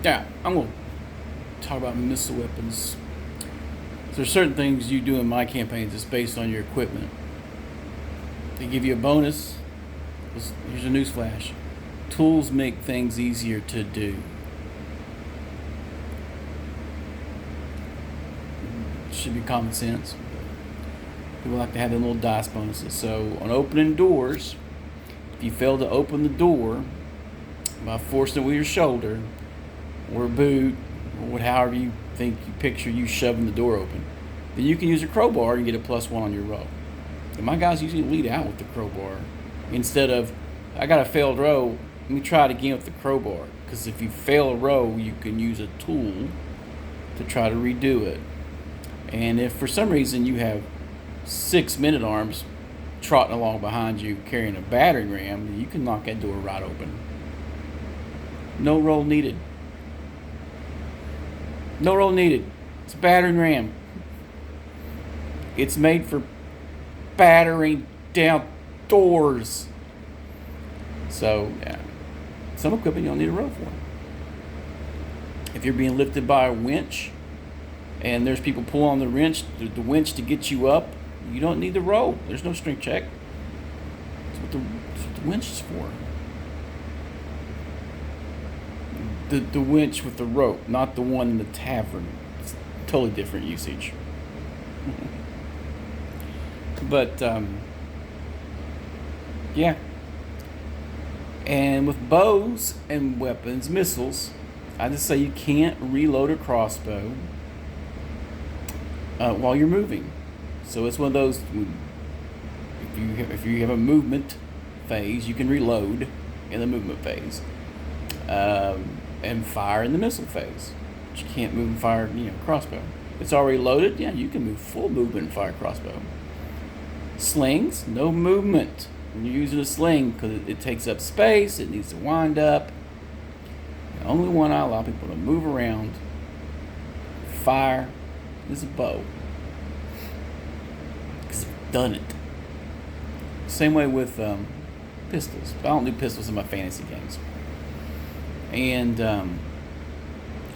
Yeah, I'm going to talk about missile weapons. There's certain things you do in my campaigns that's based on your equipment. They give you a bonus. Here's a newsflash. Tools make things easier to do. Should be common sense. People like to have them little dice bonuses. So on opening doors, if you fail to open the door by forcing it with your shoulder or a boot or however you think you picture you shoving the door open, then you can use a crowbar and get a +1 on your roll. And my guys usually lead out with the crowbar instead of, I got a failed row, let me try it again with the crowbar. Because if you fail a row, you can use a tool to try to redo it. And if for some reason you have 6 men-at-arms trotting along behind you carrying a battering ram, you can knock that door right open. No roll needed. No roll needed. It's a battering ram. It's made for battering down doors. So, yeah. Some equipment you don't need a roll for. If you're being lifted by a winch and there's people pulling on the winch to get you up, you don't need the roll. There's no strength check. That's what the winch is for. The winch with the rope, not the one in the tavern. It's totally different usage. But, yeah. And with bows and weapons, missiles, I just say you can't reload a crossbow while you're moving. So it's one of those, if you have a movement phase, you can reload in the movement phase. And fire in the missile phase. But you can't move and fire, crossbow. It's already loaded, yeah, you can move full movement and fire crossbow. Slings, no movement when you're using a sling because it takes up space, it needs to wind up. The only one I allow people to move around, fire, is a bow. Because I've done it. Same way with pistols. But I don't do pistols in my fantasy games. And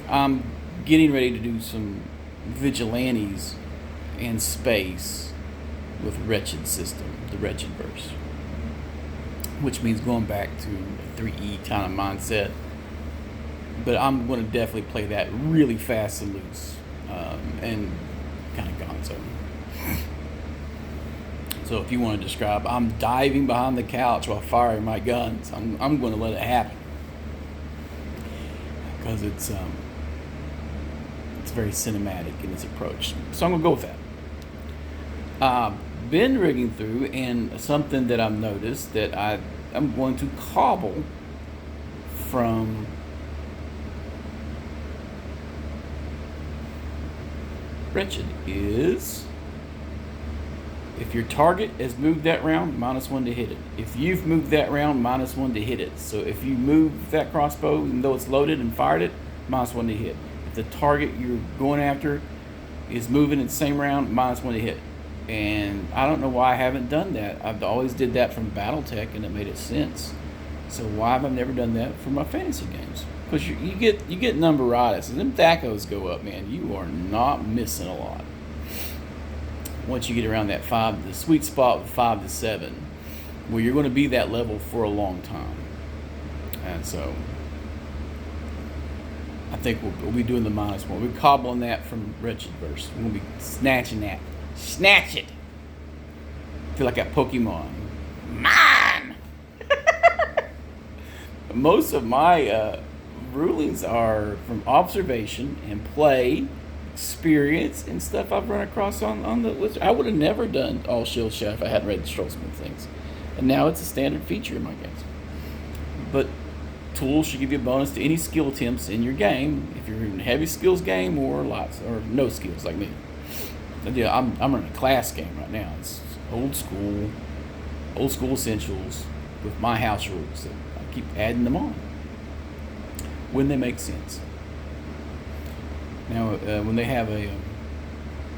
I'm getting ready to do some vigilantes in space with Wretched system, the Wretched verse, which means going back to a 3E kind of mindset. But I'm going to definitely play that really fast and loose, and kind of gonzo. So if you want to describe, I'm diving behind the couch while firing my guns. I'm going to let it happen. Because it's very cinematic in its approach. So I'm going to go with that. Been rigging through, and something that I've noticed that I'm going to cobble from Wretched is, if your target has moved that round, -1 to hit it. If you've moved that round, -1 to hit it. So if you move that crossbow, even though it's loaded and fired it, -1 to hit. If the target you're going after is moving in the same round, -1 to hit. And I don't know why I haven't done that. I've always did that from BattleTech, and it made it sense. So why have I never done that for my fantasy games? Because you get numberitis, and them DACOs go up, man. You are not missing a lot. Once you get around that the sweet spot with 5 to 7, where you're going to be that level for a long time. And so I think we'll be doing the -1. We're cobbling that from Wretched verse. We're going to be snatching that. Snatch it! I feel like that Pokemon. Mine! Most of my rulings are from observation and play, experience, and stuff I've run across on the list. I would have never done all shield shot if I hadn't read the Strolsman things. And now it's a standard feature in my games. But tools should give you a bonus to any skill attempts in your game if you're in a heavy skills game or no skills like me. Yeah, I'm running a class game right now. It's old school essentials with my house rules that I keep adding them on when they make sense. Now, when they have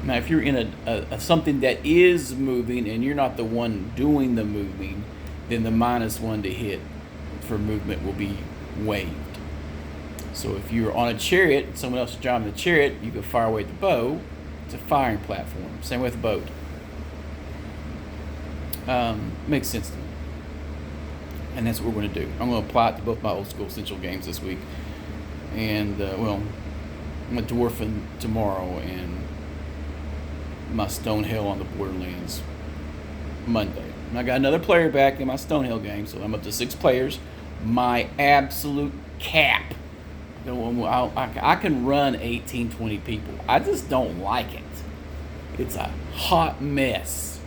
now if you're in a something that is moving and you're not the one doing the moving, then the -1 to hit for movement will be waived. So if you're on a chariot and someone else is driving the chariot, you can fire away the bow. It's a firing platform. Same with a boat. Makes sense to me. And that's what we're going to do. I'm going to apply it to both my old school essential games this week. And, I'm going to dwarf tomorrow and my Stonehill on the Borderlands Monday. And I got another player back in my Stonehill game, so I'm up to 6 players. My absolute cap. I can run 18, 20 people. I just don't like it. It's a hot mess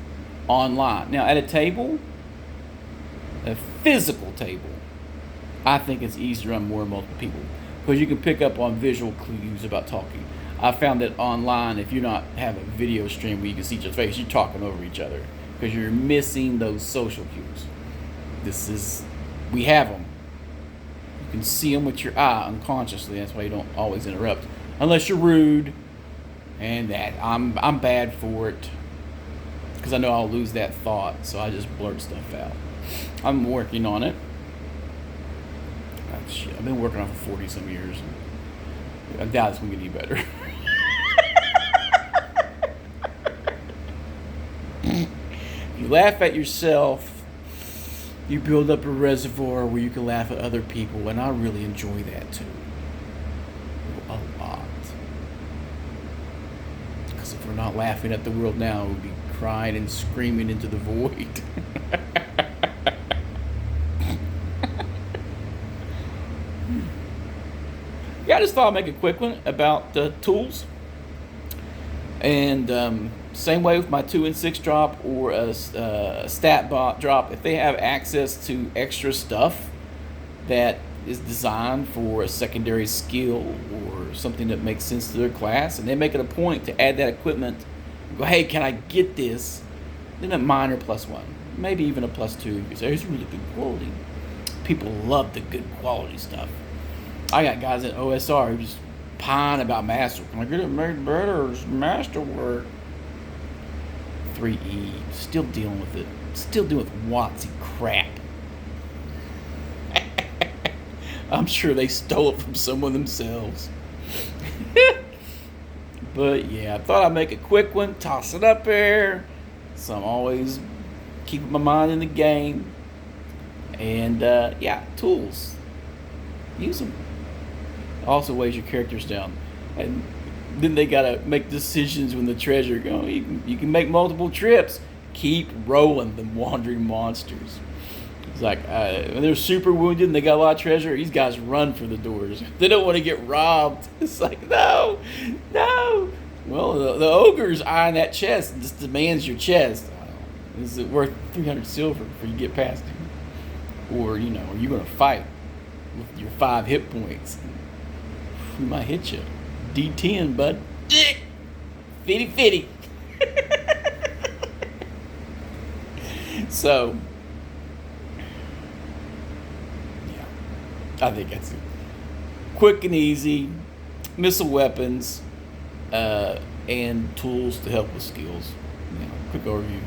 online. Now, at a table, a physical table, I think it's easier to run more than multiple people because you can pick up on visual clues about talking. I found that online, if you're not have a video stream where you can see each other's face, you're talking over each other because you're missing those social cues. We have them. You can see them with your eye unconsciously. That's why you don't always interrupt, unless you're rude. And that I'm bad for it because I know I'll lose that thought, so I just blurt stuff out. I'm working on it. I've been working on it for 40 some years. I doubt it's gonna get any better. If you laugh at yourself, you build up a reservoir where you can laugh at other people, and I really enjoy that too. A lot. Because if we're not laughing at the world now, we'd be crying and screaming into the void. Yeah, I just thought I'd make a quick one about tools. And same way with my 2 and 6 drop or a stat bot drop. If they have access to extra stuff that is designed for a secondary skill or something that makes sense to their class, and they make it a point to add that equipment and go, hey, can I get this? Then a minor +1, maybe even a +2. You say, it's really good quality. People love the good quality stuff. I got guys at OSR who just pine about masterwork. Can I get it made better? It's masterwork. 3E. Still dealing with it. Still dealing with WotC crap. I'm sure they stole it from someone themselves. But yeah, I thought I'd make a quick one. Toss it up there. So I'm always keeping my mind in the game. And yeah, tools. Use them. Also weighs your characters down, and then they gotta make decisions when the treasure go. You can make multiple trips. Keep rolling them wandering monsters. It's like when they're super wounded and they got a lot of treasure, these guys run for the doors. They don't want to get robbed. It's like no. Well, the ogre's eyeing that chest and just demands your chest. Is it worth 300 silver before you get past him? Or are you gonna fight with your 5 hit points? We might hit you. D10, bud. Fitty. So, yeah, I think that's it. Quick and easy, missile weapons, and tools to help with skills. Quick overview.